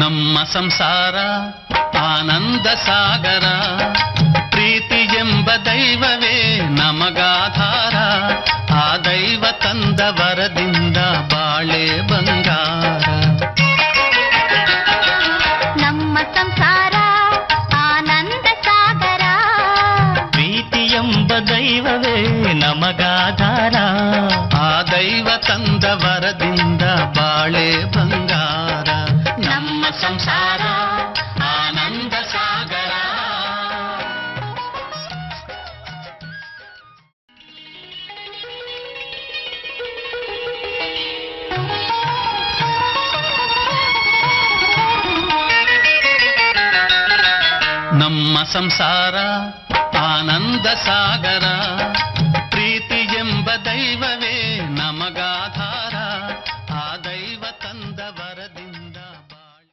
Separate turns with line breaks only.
ನಮ್ಮ ಸಂಸಾರ ಆನಂದ ಸಾಗರ, ಪ್ರೀತಿ ಎಂಬ ದೈವವೇ ನಮಗಾಧಾರ, ಆ ದೈವ ತಂದ ವರದಿಂದ ಬಾಳೆ ಬಂಗಾರ.
ನಮ್ಮ ಸಂಸಾರ ಆನಂದ ಸಾಗರ,
ಪ್ರೀತಿ ಎಂಬ ದೈವವೇ ನಮಗಾಧಾರ,
ಆ ದೈವ ತಂದ ವರದಿಂದ ಬಾಳೆ ಬಂಗಾರ. ನಮ್ಮ ಸಂಸಾರ ಆನಂದ ಸಾಗರ. ನಮ್ಮ ಸಂಸಾರ ಆನಂದ ಸಾಗರ, ಪ್ರೀತಿ ಎಂಬ ದೈವವೇ